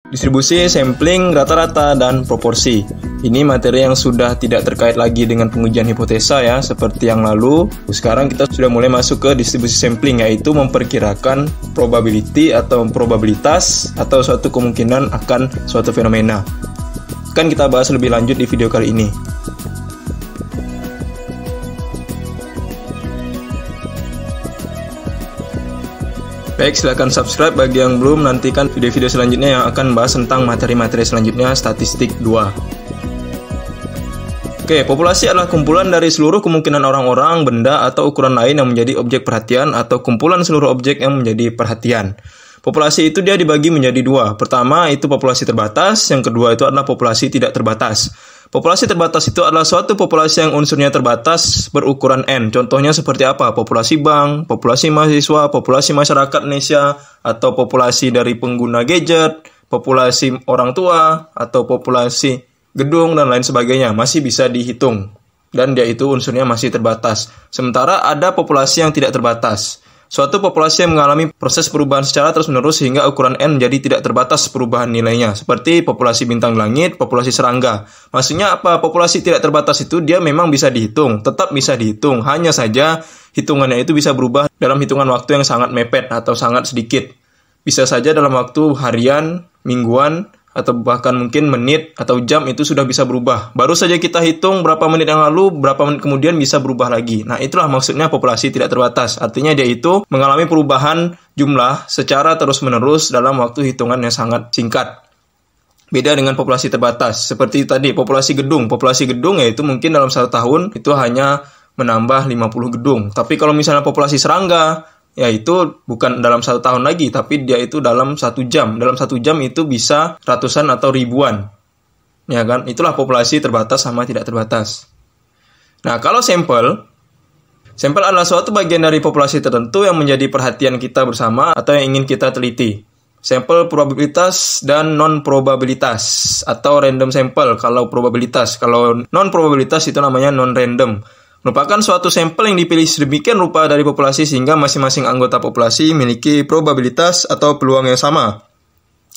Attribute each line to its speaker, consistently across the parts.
Speaker 1: Distribusi, sampling, rata-rata, dan proporsi. Ini materi yang sudah tidak terkait lagi dengan pengujian hipotesa ya, seperti yang lalu. Sekarang kita sudah mulai masuk ke distribusi sampling, yaitu memperkirakan probability atau probabilitas atau suatu kemungkinan akan suatu fenomena. Akan kita bahas lebih lanjut di video kali ini. Baik, silahkan subscribe bagi yang belum, nantikan video-video selanjutnya yang akan membahas tentang materi-materi selanjutnya statistik 2. Oke, populasi adalah kumpulan dari seluruh kemungkinan orang-orang, benda, atau ukuran lain yang menjadi objek perhatian atau kumpulan seluruh objek yang menjadi perhatian. Populasi itu dia dibagi menjadi dua. Pertama itu populasi terbatas, yang kedua itu adalah populasi tidak terbatas. Populasi terbatas itu adalah suatu populasi yang unsurnya terbatas berukuran N. Contohnya seperti apa? Populasi bank, populasi mahasiswa, populasi masyarakat Indonesia, atau populasi dari pengguna gadget, populasi orang tua, atau populasi gedung, dan lain sebagainya. Masih bisa dihitung. Dan dia itu unsurnya masih terbatas. Sementara ada populasi yang tidak terbatas. Suatu populasi yang mengalami proses perubahan secara terus-menerus sehingga ukuran N menjadi tidak terbatas perubahan nilainya. Seperti populasi bintang langit, populasi serangga. Maksudnya apa? Populasi tidak terbatas itu dia memang bisa dihitung, tetap bisa dihitung. Hanya saja hitungannya itu bisa berubah dalam hitungan waktu yang sangat mepet atau sangat sedikit. Bisa saja dalam waktu harian, mingguan, atau bahkan mungkin menit atau jam itu sudah bisa berubah. Baru saja kita hitung berapa menit yang lalu, berapa menit kemudian bisa berubah lagi. Nah, itulah maksudnya populasi tidak terbatas. Artinya dia itu mengalami perubahan jumlah secara terus-menerus dalam waktu hitungan yang sangat singkat. Beda dengan populasi terbatas. Seperti tadi, populasi gedung. Populasi gedung yaitu mungkin dalam 1 tahun itu hanya menambah 50 gedung. Tapi kalau misalnya populasi serangga, yaitu bukan dalam 1 tahun lagi, tapi dia itu dalam 1 jam. Dalam 1 jam itu bisa ratusan atau ribuan. Ya kan? Itulah populasi terbatas sama tidak terbatas. Nah, kalau sampel adalah suatu bagian dari populasi tertentu yang menjadi perhatian kita bersama atau yang ingin kita teliti. Sampel probabilitas dan non-probabilitas atau random sampel kalau probabilitas. Kalau non-probabilitas itu namanya non-random. Merupakan suatu sampel yang dipilih sedemikian rupa dari populasi sehingga masing-masing anggota populasi memiliki probabilitas atau peluang yang sama.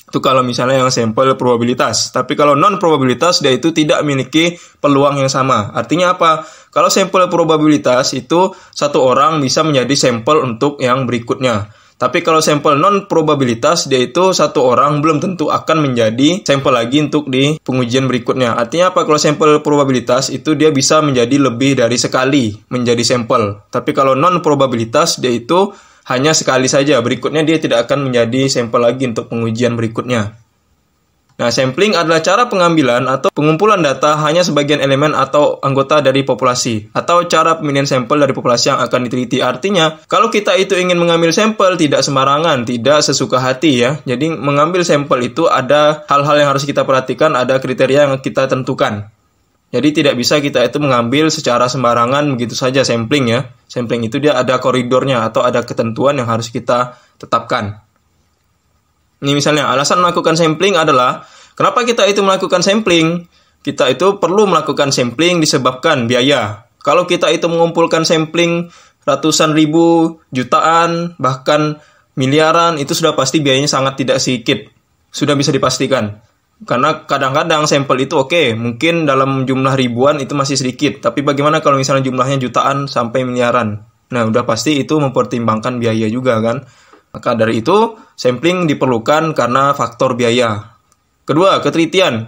Speaker 1: Itu kalau misalnya yang sampel probabilitas. Tapi kalau non-probabilitas, dia itu tidak memiliki peluang yang sama. Artinya apa? Kalau sampel probabilitas itu satu orang bisa menjadi sampel untuk yang berikutnya. Tapi kalau sampel non-probabilitas, dia itu satu orang belum tentu akan menjadi sampel lagi untuk di pengujian berikutnya. Artinya apa? Kalau sampel probabilitas itu dia bisa menjadi lebih dari sekali menjadi sampel. Tapi kalau non-probabilitas, dia itu hanya sekali saja. Berikutnya dia tidak akan menjadi sampel lagi untuk pengujian berikutnya. Nah, sampling adalah cara pengambilan atau pengumpulan data hanya sebagian elemen atau anggota dari populasi, atau cara pemilihan sampel dari populasi yang akan diteliti. Artinya, kalau kita itu ingin mengambil sampel tidak sembarangan, tidak sesuka hati ya. Jadi, mengambil sampel itu ada hal-hal yang harus kita perhatikan, ada kriteria yang kita tentukan. Jadi, tidak bisa kita itu mengambil secara sembarangan begitu saja sampling ya. Sampling itu dia ada koridornya atau ada ketentuan yang harus kita tetapkan. Ini misalnya, alasan melakukan sampling adalah, kenapa kita itu melakukan sampling? Kita itu perlu melakukan sampling disebabkan biaya. Kalau kita itu mengumpulkan sampling ratusan ribu, jutaan, bahkan miliaran, itu sudah pasti biayanya sangat tidak sedikit. Sudah bisa dipastikan. Karena kadang-kadang sampel itu oke, mungkin dalam jumlah ribuan itu masih sedikit. Tapi bagaimana kalau misalnya jumlahnya jutaan sampai miliaran? Nah, udah pasti itu mempertimbangkan biaya juga kan. Maka dari itu, sampling diperlukan karena faktor biaya. Kedua, ketelitian.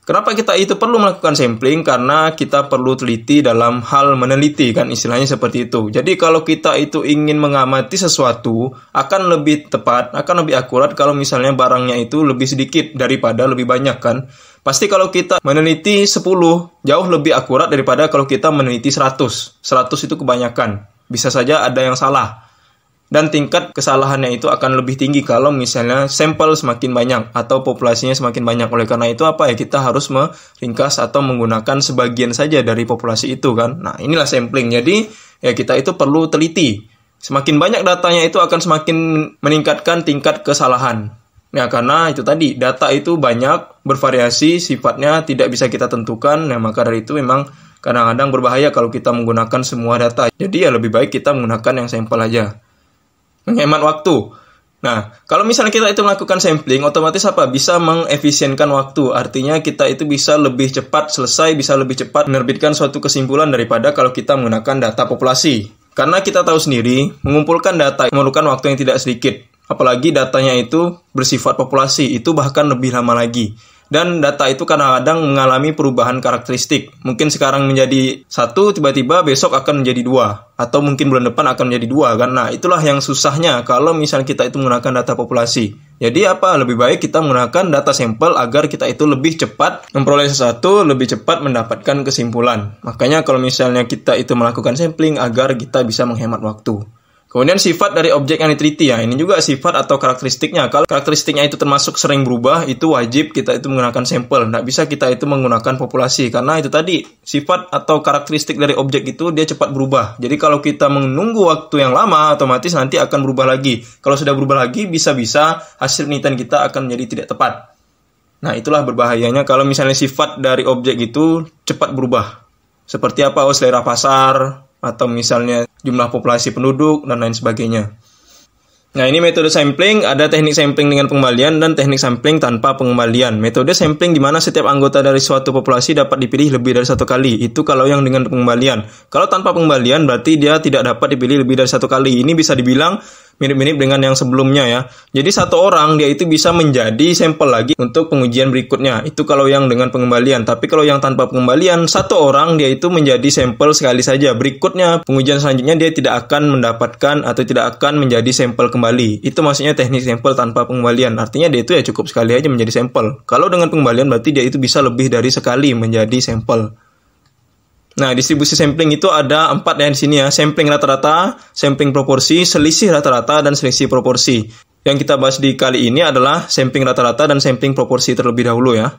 Speaker 1: Kenapa kita itu perlu melakukan sampling? Karena kita perlu teliti dalam hal meneliti, kan istilahnya seperti itu. Jadi kalau kita itu ingin mengamati sesuatu, akan lebih tepat, akan lebih akurat kalau misalnya barangnya itu lebih sedikit daripada lebih banyak kan. Pasti kalau kita meneliti 10, jauh lebih akurat daripada kalau kita meneliti 100. 100 itu kebanyakan. Bisa saja ada yang salah. Dan tingkat kesalahannya itu akan lebih tinggi kalau misalnya sampel semakin banyak atau populasinya semakin banyak. Oleh karena itu apa ya, kita harus meringkas atau menggunakan sebagian saja dari populasi itu kan. Nah, inilah sampling. Jadi ya kita itu perlu teliti. Semakin banyak datanya itu akan semakin meningkatkan tingkat kesalahan. Ya, karena itu tadi, data itu banyak, bervariasi, sifatnya tidak bisa kita tentukan. Nah, maka dari itu memang kadang-kadang berbahaya kalau kita menggunakan semua data. Jadi ya lebih baik kita menggunakan yang sampel aja. Menghemat waktu. Nah, kalau misalnya kita itu melakukan sampling, otomatis apa? Bisa mengefisienkan waktu. Artinya kita itu bisa lebih cepat selesai, bisa lebih cepat menerbitkan suatu kesimpulan daripada kalau kita menggunakan data populasi. Karena kita tahu sendiri, mengumpulkan data memerlukan waktu yang tidak sedikit. Apalagi datanya itu bersifat populasi, itu bahkan lebih lama lagi. Dan data itu kadang-kadang mengalami perubahan karakteristik. Mungkin sekarang menjadi 1, tiba-tiba besok akan menjadi 2. Atau mungkin bulan depan akan menjadi 2. Karena itulah yang susahnya kalau misalnya kita itu menggunakan data populasi. Jadi apa? Lebih baik kita menggunakan data sampel agar kita itu lebih cepat memperoleh sesuatu, lebih cepat mendapatkan kesimpulan. Makanya kalau misalnya kita itu melakukan sampling agar kita bisa menghemat waktu. Kemudian sifat dari objek yang diteliti ya, ini juga sifat atau karakteristiknya. Kalau karakteristiknya itu termasuk sering berubah, itu wajib kita itu menggunakan sampel. Nggak bisa kita itu menggunakan populasi, karena itu tadi, sifat atau karakteristik dari objek itu dia cepat berubah. Jadi kalau kita menunggu waktu yang lama, otomatis nanti akan berubah lagi. Kalau sudah berubah lagi, bisa-bisa hasil penelitian kita akan menjadi tidak tepat. Nah, itulah berbahayanya kalau misalnya sifat dari objek itu cepat berubah. Seperti apa? Selera pasar, atau misalnya jumlah populasi penduduk, dan lain sebagainya. Nah, ini metode sampling, ada teknik sampling dengan pengembalian dan teknik sampling tanpa pengembalian. Metode sampling di mana setiap anggota dari suatu populasi dapat dipilih lebih dari satu kali. Itu kalau yang dengan pengembalian. Kalau tanpa pengembalian berarti dia tidak dapat dipilih lebih dari satu kali. Ini bisa dibilang mirip-mirip dengan yang sebelumnya ya. Jadi satu orang dia itu bisa menjadi sampel lagi untuk pengujian berikutnya. Itu kalau yang dengan pengembalian. Tapi kalau yang tanpa pengembalian, satu orang dia itu menjadi sampel sekali saja. Berikutnya pengujian selanjutnya dia tidak akan mendapatkan atau tidak akan menjadi sampel kembali. Itu maksudnya teknik sampel tanpa pengembalian. Artinya dia itu ya cukup sekali aja menjadi sampel. Kalau dengan pengembalian berarti dia itu bisa lebih dari sekali menjadi sampel. Nah, distribusi sampling itu ada 4 ya di sini ya. Sampling rata-rata, sampling proporsi, selisih rata-rata, dan selisih proporsi. Yang kita bahas di kali ini adalah sampling rata-rata dan sampling proporsi terlebih dahulu ya.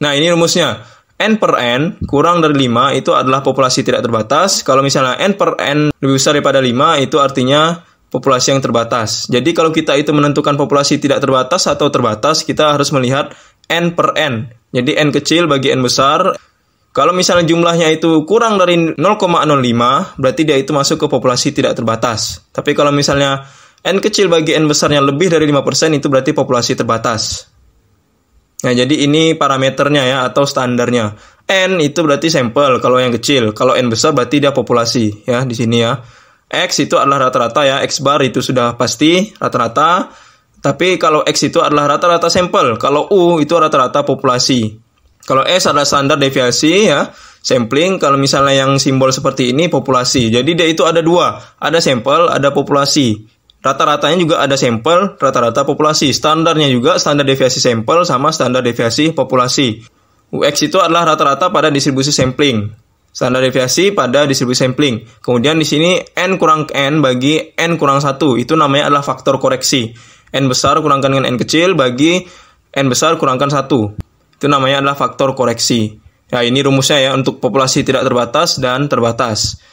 Speaker 1: Nah, ini rumusnya. N per N kurang dari 5 itu adalah populasi tidak terbatas. Kalau misalnya N per N lebih besar daripada 5, itu artinya populasi yang terbatas. Jadi kalau kita itu menentukan populasi tidak terbatas atau terbatas, kita harus melihat N per N. Jadi N kecil bagi N besar. Kalau misalnya jumlahnya itu kurang dari 0,05, berarti dia itu masuk ke populasi tidak terbatas. Tapi kalau misalnya N kecil bagi N besarnya lebih dari 5%, itu berarti populasi terbatas. Nah, jadi ini parameternya ya, atau standarnya. N itu berarti sampel kalau yang kecil. Kalau N besar berarti dia populasi ya, di sini ya. X itu adalah rata-rata ya, X bar itu sudah pasti rata-rata. Tapi kalau X itu adalah rata-rata sampel. Kalau U itu rata-rata populasi. Kalau S adalah standar deviasi ya, sampling. Kalau misalnya yang simbol seperti ini populasi. Jadi dia itu ada 2, ada sampel, ada populasi. Rata-ratanya juga ada sampel, rata-rata populasi. Standarnya juga standar deviasi sampel sama standar deviasi populasi. UX itu adalah rata-rata pada distribusi sampling. Standar deviasi pada distribusi sampling. Kemudian di sini N kurang N bagi N kurang 1. Itu namanya adalah faktor koreksi. N besar kurangkan dengan N kecil bagi N besar kurangkan 1. Itu namanya adalah faktor koreksi. Ya, ini rumusnya ya untuk populasi tidak terbatas dan terbatas.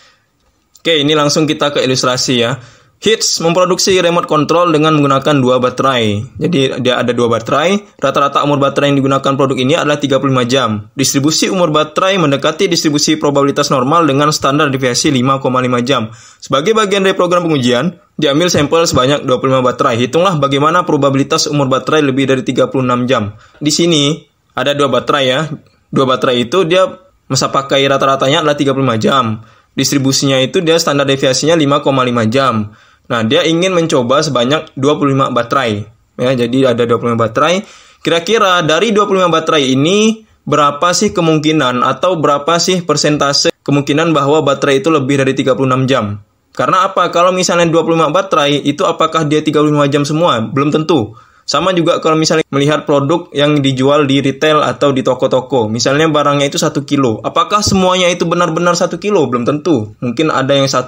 Speaker 1: Oke, ini langsung kita ke ilustrasi ya. Hitch memproduksi remote control dengan menggunakan 2 baterai. Jadi dia ada 2 baterai. Rata-rata umur baterai yang digunakan produk ini adalah 35 jam. Distribusi umur baterai mendekati distribusi probabilitas normal dengan standar deviasi 5,5 jam. Sebagai bagian dari program pengujian, diambil sampel sebanyak 25 baterai. Hitunglah bagaimana probabilitas umur baterai lebih dari 36 jam. Di sini ada 2 baterai ya. 2 baterai itu dia masa pakai rata-ratanya adalah 35 jam. Distribusinya itu dia standar deviasinya 5,5 jam. Nah, dia ingin mencoba sebanyak 25 baterai. Ya, jadi ada 25 baterai. Kira-kira dari 25 baterai ini berapa sih kemungkinan atau berapa sih persentase kemungkinan bahwa baterai itu lebih dari 36 jam? Karena apa? Kalau misalnya 25 baterai itu apakah dia 35 jam semua? Belum tentu. Sama juga kalau misalnya melihat produk yang dijual di retail atau di toko-toko. Misalnya barangnya itu 1 kilo. Apakah semuanya itu benar-benar 1 kilo? Belum tentu. Mungkin ada yang 1,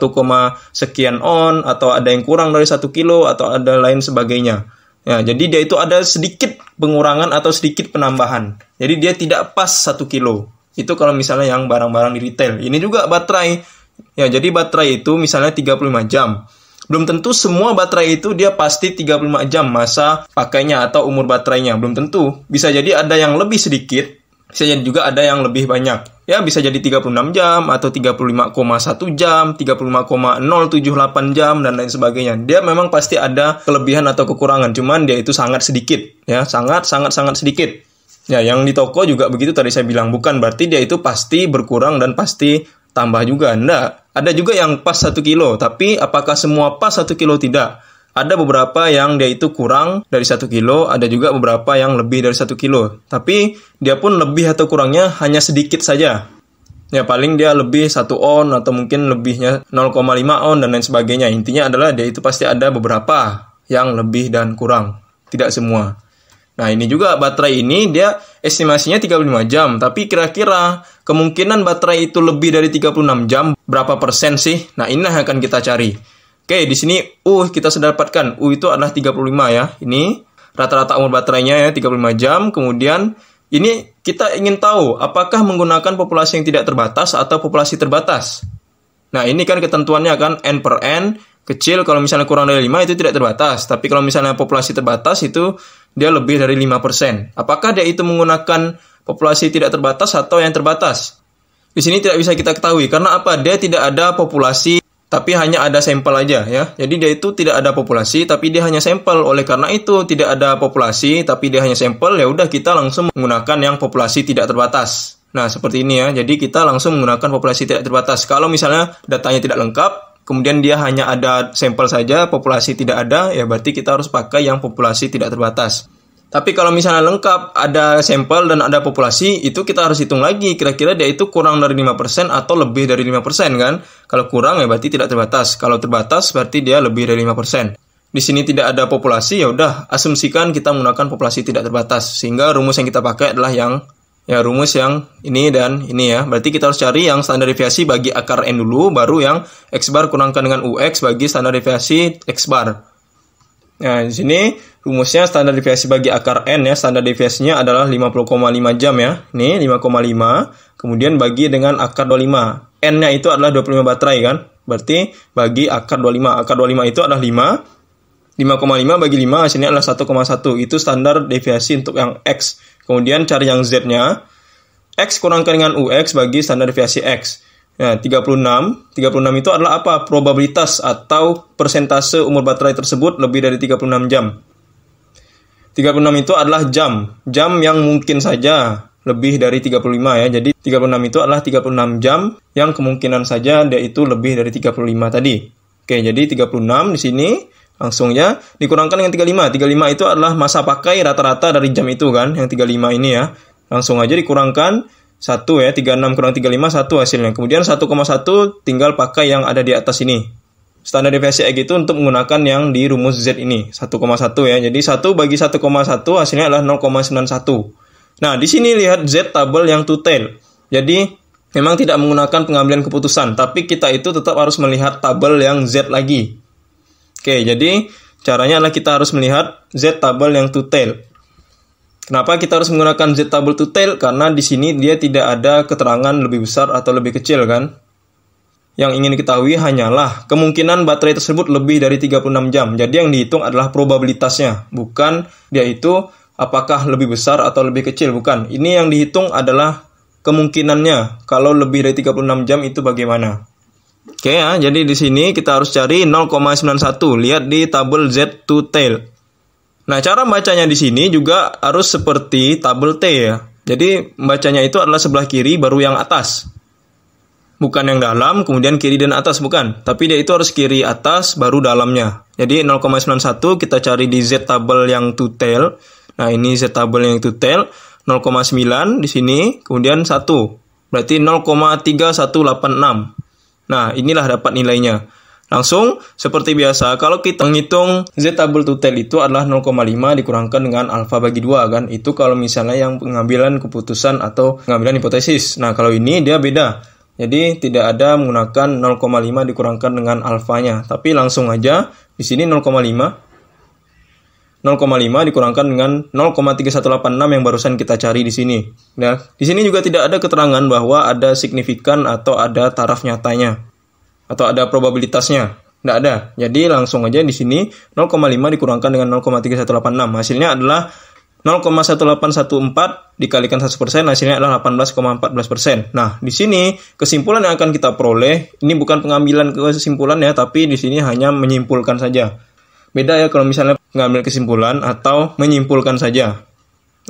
Speaker 1: sekian on, atau ada yang kurang dari 1 kilo, atau ada lain sebagainya. Ya, jadi dia itu ada sedikit pengurangan atau sedikit penambahan. Jadi dia tidak pas 1 kilo. Itu kalau misalnya yang barang-barang di retail. Ini juga baterai. Ya, jadi baterai itu misalnya 35 jam. Belum tentu semua baterai itu dia pasti 35 jam masa pakainya atau umur baterainya. Belum tentu. Bisa jadi ada yang lebih sedikit, bisa jadi juga ada yang lebih banyak. Ya bisa jadi 36 jam atau 35,1 jam, 35,078 jam dan lain sebagainya. Dia memang pasti ada kelebihan atau kekurangan, cuman dia itu sangat sedikit, ya, sangat sedikit. Ya, yang di toko juga begitu tadi saya bilang, bukan berarti dia itu pasti berkurang dan pasti tambah juga. Enggak. Ada juga yang pas 1 kilo, tapi apakah semua pas 1 kilo? Tidak. Ada beberapa yang dia itu kurang dari 1 kilo, ada juga beberapa yang lebih dari 1 kilo. Tapi dia pun lebih atau kurangnya hanya sedikit saja. Ya paling dia lebih 1 on atau mungkin lebihnya 0,5 on dan lain sebagainya. Intinya adalah dia itu pasti ada beberapa yang lebih dan kurang. Tidak semua. Nah ini juga baterai ini dia estimasinya 35 jam. Tapi kira-kira kemungkinan baterai itu lebih dari 36 jam berapa persen sih? Nah inilah yang akan kita cari. Oke, di sini kita sudah dapatkan. Itu adalah 35 ya. Ini rata-rata umur baterainya ya 35 jam. Kemudian ini kita ingin tahu apakah menggunakan populasi yang tidak terbatas atau populasi terbatas. Nah, ini kan ketentuannya kan N per N. Kecil kalau misalnya kurang dari 5 itu tidak terbatas. Tapi kalau misalnya populasi terbatas itu dia lebih dari 5%. Apakah dia itu menggunakan populasi tidak terbatas atau yang terbatas? Di sini tidak bisa kita ketahui. Karena apa? Dia tidak ada populasi tapi hanya ada sampel aja ya. Jadi dia itu tidak ada populasi tapi dia hanya sampel. Oleh karena itu tidak ada populasi tapi dia hanya sampel, ya udah kita langsung menggunakan yang populasi tidak terbatas. Nah, seperti ini ya. Jadi kita langsung menggunakan populasi tidak terbatas. Kalau misalnya datanya tidak lengkap, kemudian dia hanya ada sampel saja, populasi tidak ada, ya berarti kita harus pakai yang populasi tidak terbatas. Tapi kalau misalnya lengkap, ada sampel dan ada populasi, itu kita harus hitung lagi. Kira-kira dia itu kurang dari 5% atau lebih dari 5% kan? Kalau kurang ya berarti tidak terbatas. Kalau terbatas berarti dia lebih dari 5%. Di sini tidak ada populasi, ya udah asumsikan kita menggunakan populasi tidak terbatas. Sehingga rumus yang kita pakai adalah rumus yang ini dan ini ya. Berarti kita harus cari yang standar deviasi bagi akar N dulu, baru yang X bar kurangkan dengan UX bagi standar deviasi X bar. Nah, di sini rumusnya standar deviasi bagi akar N ya. Standar deviasinya adalah 50,5 jam ya. Ini 5,5. Kemudian bagi dengan akar 25. N-nya itu adalah 25 baterai kan. Berarti bagi akar 25. Akar 25 itu adalah 5. 5,5 bagi 5 hasilnya adalah 1,1. Itu standar deviasi untuk yang X. Kemudian cari yang Z-nya. X kurangkan dengan UX bagi standar deviasi X. Nah, 36 itu adalah apa? Probabilitas atau persentase umur baterai tersebut lebih dari 36 jam. 36 itu adalah jam yang mungkin saja lebih dari 35 ya. Jadi 36 itu adalah 36 jam yang kemungkinan saja dia itu lebih dari 35 tadi. Oke, jadi 36 di sini langsung ya dikurangkan dengan 35. 35 itu adalah masa pakai rata-rata dari jam itu kan, yang 35 ini ya. Langsung aja dikurangkan 1 ya, 36 kurang 35, 1 hasilnya. Kemudian 1,1 tinggal pakai yang ada di atas ini. Standar deviasi X itu untuk menggunakan yang di rumus Z ini, 1,1 ya. Jadi 1 bagi 1,1 hasilnya adalah 0,91. Nah, di sini lihat Z tabel yang two tail. Jadi, memang tidak menggunakan pengambilan keputusan, tapi kita itu tetap harus melihat tabel yang Z lagi. Oke, jadi caranya adalah kita harus melihat Z tabel yang two tail. Kenapa kita harus menggunakan Z tabel two tail? Karena di sini dia tidak ada keterangan lebih besar atau lebih kecil kan. Yang ingin diketahui hanyalah kemungkinan baterai tersebut lebih dari 36 jam. Jadi yang dihitung adalah probabilitasnya, bukan dia itu apakah lebih besar atau lebih kecil, bukan. Ini yang dihitung adalah kemungkinannya. Kalau lebih dari 36 jam itu bagaimana? Oke ya, jadi di sini kita harus cari 0,91. Lihat di tabel Z two tail. Nah, cara bacanya di sini juga harus seperti tabel T ya. Jadi, bacanya itu adalah sebelah kiri baru yang atas. Bukan yang dalam, kemudian kiri dan atas, bukan. Tapi dia itu harus kiri atas baru dalamnya. Jadi, 0,91 kita cari di Z tabel yang two tail. Nah, ini Z tabel yang two tail. 0,9 di sini, kemudian 1. Berarti 0,3186. Nah, inilah dapat nilainya. Langsung, seperti biasa, kalau kita menghitung Z tabel two tail itu adalah 0,5 dikurangkan dengan alfa bagi 2 kan. Itu kalau misalnya yang pengambilan keputusan atau pengambilan hipotesis. Nah, kalau ini dia beda. Jadi, tidak ada menggunakan 0,5 dikurangkan dengan alfanya. Tapi langsung aja, di sini 0,5. 0,5 dikurangkan dengan 0,3186 yang barusan kita cari di sini. Nah, di sini juga tidak ada keterangan bahwa ada signifikan atau ada taraf nyatanya. Atau ada probabilitasnya. Tidak ada. Jadi langsung aja di sini 0,5 dikurangkan dengan 0,3186. Hasilnya adalah 0,1814 dikalikan 100% hasilnya adalah 18,14%. Nah, di sini kesimpulan yang akan kita peroleh, ini bukan pengambilan kesimpulan ya, tapi di sini hanya menyimpulkan saja. Beda ya kalau misalnya mengambil kesimpulan atau menyimpulkan saja.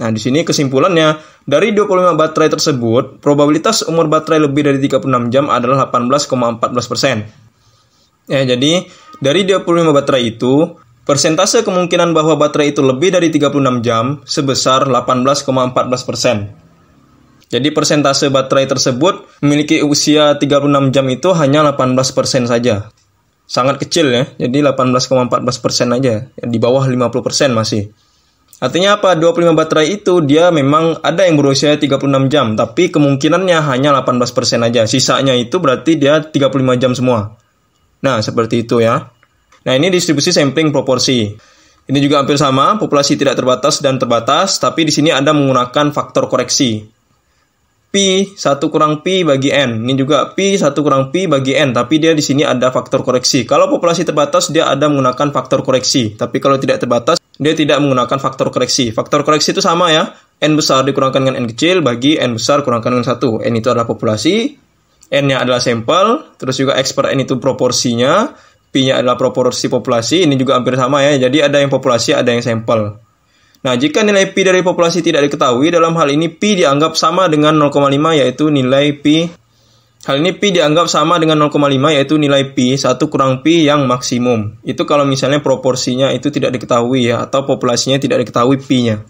Speaker 1: Nah, di sini kesimpulannya, dari 25 baterai tersebut, probabilitas umur baterai lebih dari 36 jam adalah 18,14%. Ya, jadi dari 25 baterai itu, persentase kemungkinan bahwa baterai itu lebih dari 36 jam sebesar 18,14%. Jadi persentase baterai tersebut memiliki usia 36 jam itu hanya 18% saja. Sangat kecil ya, jadi 18,14% aja, di bawah 50% masih. Artinya apa? 25 baterai itu dia memang ada yang berusia 36 jam, tapi kemungkinannya hanya 18% aja. Sisanya itu berarti dia 35 jam semua. Nah, seperti itu ya. Nah, ini distribusi sampling proporsi. Ini juga hampir sama, populasi tidak terbatas dan terbatas, tapi di sini Anda menggunakan faktor koreksi. Pi 1 kurang Pi bagi N. Ini juga Pi 1 kurang Pi bagi N, tapi dia di sini ada faktor koreksi. Kalau populasi terbatas, dia ada menggunakan faktor koreksi. Tapi kalau tidak terbatas, dia tidak menggunakan faktor koreksi. Faktor koreksi itu sama ya. N besar dikurangkan dengan N kecil bagi N besar kurangkan dengan 1. N itu adalah populasi, N-nya adalah sampel, terus juga X per N itu proporsinya, P-nya adalah proporsi populasi, ini juga hampir sama ya. Jadi ada yang populasi, ada yang sampel. Nah, jika nilai Pi dari populasi tidak diketahui, dalam hal ini Pi dianggap sama dengan 0,5 yaitu nilai Pi. Hal ini Pi dianggap sama dengan 0,5 yaitu nilai Pi 1 kurang Pi yang maksimum. Itu kalau misalnya proporsinya itu tidak diketahui ya, atau populasinya tidak diketahui Pi-nya.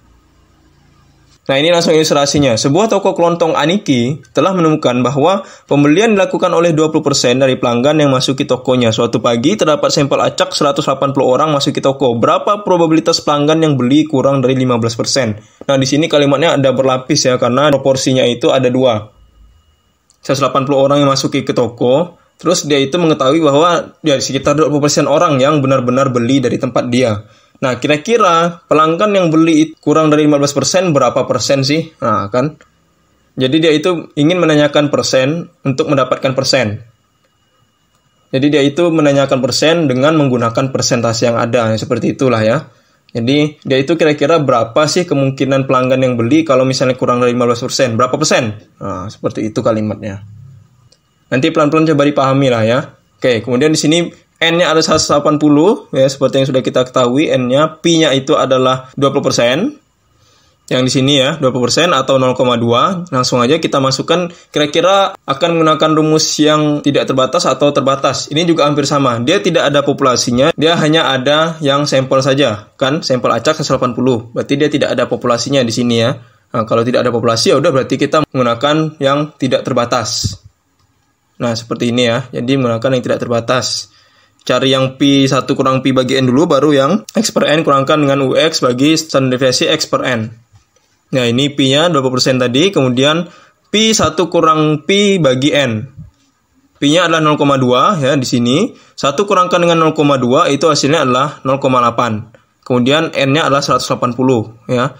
Speaker 1: Nah, ini langsung ilustrasinya. Sebuah toko kelontong Aniki telah menemukan bahwa pembelian dilakukan oleh 20% dari pelanggan yang masuki tokonya. Suatu pagi terdapat sampel acak 180 orang masuki toko. Berapa probabilitas pelanggan yang beli kurang dari 15%? Nah, di sini kalimatnya ada berlapis ya, karena proporsinya itu ada 2. 180 orang yang masuki ke toko, terus dia itu mengetahui bahwa ya sekitar 20% orang yang benar-benar beli dari tempat dia. Nah, kira-kira pelanggan yang beli kurang dari 15% berapa persen sih? Nah, kan. Jadi dia itu ingin menanyakan persen untuk mendapatkan persen. Jadi dia itu menanyakan persen dengan menggunakan persentase yang ada. Seperti itulah ya. Jadi dia itu kira-kira berapa sih kemungkinan pelanggan yang beli kalau misalnya kurang dari 15%? Berapa persen? Nah, seperti itu kalimatnya. Nanti pelan-pelan coba dipahami lah ya. Oke, kemudian di sini N-nya ada 180 ya, seperti yang sudah kita ketahui. N-nya, Pi-nya itu adalah 20%. Yang di sini ya, 20% atau 0,2. Langsung aja kita masukkan, kira-kira akan menggunakan rumus yang tidak terbatas atau terbatas. Ini juga hampir sama. Dia tidak ada populasinya, dia hanya ada yang sampel saja. Kan, sampel acak 180. Berarti dia tidak ada populasinya di sini ya. Nah, kalau tidak ada populasi, ya udah berarti kita menggunakan yang tidak terbatas. Nah, seperti ini ya. Jadi menggunakan yang tidak terbatas. Cari yang Pi 1 kurang Pi bagi N dulu, baru yang X per N kurangkan dengan UX bagi standar deviasi X per N. Nah, ini Pi-nya 20% tadi, kemudian Pi 1 kurang Pi bagi N. Pi-nya adalah 0,2 ya di sini. 1 kurangkan dengan 0,2 itu hasilnya adalah 0,8. Kemudian N-nya adalah 180 ya.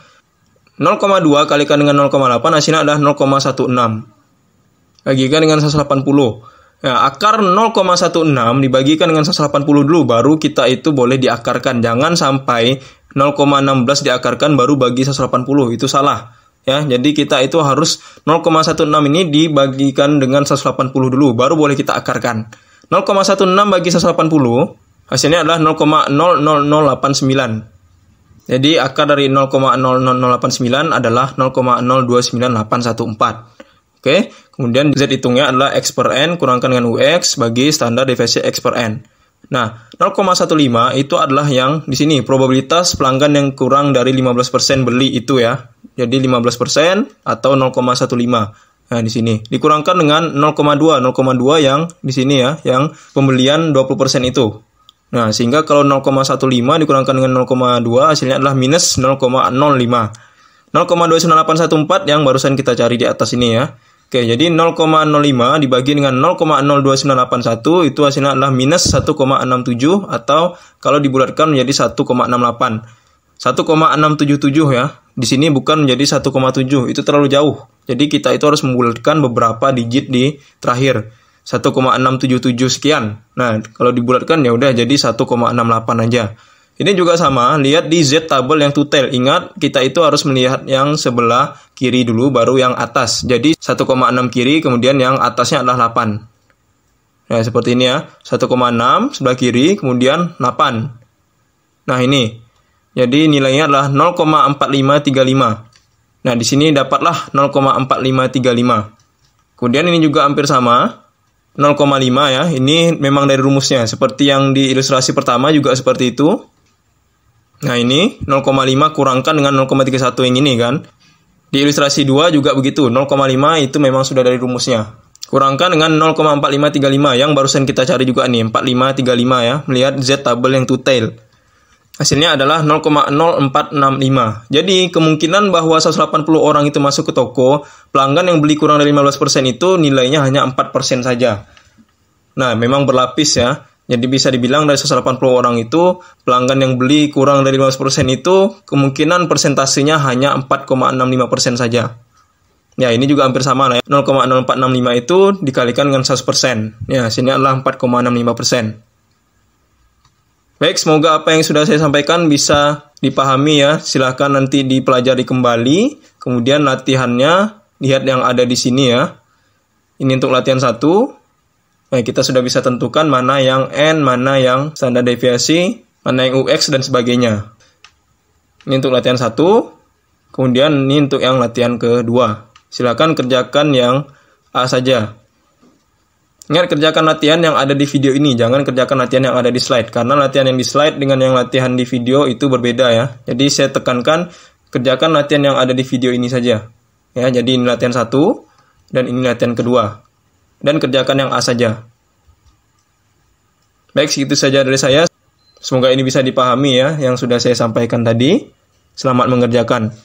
Speaker 1: 0,2 kalikan dengan 0,8 hasilnya adalah 0,16. Bagikan dengan 180. Nah, akar 0,16 dibagikan dengan 180 dulu, baru kita itu boleh diakarkan. Jangan sampai 0,16 diakarkan baru bagi 180, itu salah. Ya, jadi kita itu harus 0,16 ini dibagikan dengan 180 dulu, baru boleh kita akarkan. 0,16 bagi 180, hasilnya adalah 0,00089. Jadi akar dari 0,00089 adalah 0,029814. Oke, kemudian Z hitungnya adalah X per N kurangkan dengan UX bagi standar deviasi X per N. Nah, 0,15 itu adalah yang di sini probabilitas pelanggan yang kurang dari 15% beli itu ya. Jadi 15% atau 0,15. Nah, di sini dikurangkan dengan 0,2 yang di sini ya, yang pembelian 20% itu. Nah, sehingga kalau 0,15 dikurangkan dengan 0,2 hasilnya adalah minus 0,05. 0,29814 yang barusan kita cari di atas ini ya. Oke, jadi 0,05 dibagi dengan 0,02981 itu hasilnya adalah minus 1,67 atau kalau dibulatkan menjadi 1,68. 1,677 ya. Di sini bukan menjadi 1,7, itu terlalu jauh. Jadi kita itu harus membulatkan beberapa digit di terakhir. 1,677 sekian. Nah, kalau dibulatkan ya udah jadi 1,68 aja. Ini juga sama, lihat di Z tabel yang to tail. Ingat, kita itu harus melihat yang sebelah kiri dulu, baru yang atas. Jadi 1,6 kiri, kemudian yang atasnya adalah 8. Nah, seperti ini ya. 1,6 sebelah kiri, kemudian 8. Nah, ini. Jadi nilainya adalah 0,4535. Nah, di sini dapatlah 0,4535. Kemudian ini juga hampir sama. 0,5 ya. Ini memang dari rumusnya. Seperti yang di ilustrasi pertama juga seperti itu. Nah, ini 0,5 kurangkan dengan 0,31 yang ini kan. Di ilustrasi 2 juga begitu. 0,5 itu memang sudah dari rumusnya. Kurangkan dengan 0,4535 yang barusan kita cari juga nih. 4535 ya. Melihat Z tabel yang to tail. Hasilnya adalah 0,0465. Jadi kemungkinan bahwa 180 orang itu masuk ke toko, pelanggan yang beli kurang dari 15% itu nilainya hanya 4% saja. Nah, memang berlapis ya. Jadi bisa dibilang dari 180 orang itu, pelanggan yang beli kurang dari 15% itu, kemungkinan persentasenya hanya 4,65% saja. Ya, ini juga hampir sama lah ya. 0,0465 itu dikalikan dengan 100%. Ya, sini adalah 4,65%. Baik, semoga apa yang sudah saya sampaikan bisa dipahami ya. Silahkan nanti dipelajari kembali. Kemudian latihannya, lihat yang ada di sini ya. Ini untuk latihan 1. Nah, kita sudah bisa tentukan mana yang N, mana yang standar deviasi, mana yang UX, dan sebagainya. Ini untuk latihan 1. Kemudian ini untuk yang latihan kedua. Silakan kerjakan yang A saja. Ingat, kerjakan latihan yang ada di video ini. Jangan kerjakan latihan yang ada di slide. Karena latihan yang di slide dengan yang latihan di video itu berbeda ya. Jadi saya tekankan, kerjakan latihan yang ada di video ini saja. Ya, jadi ini latihan 1. Dan ini latihan kedua. Dan kerjakan yang A saja. Baik, segitu saja dari saya. Semoga ini bisa dipahami ya, yang sudah saya sampaikan tadi. Selamat mengerjakan.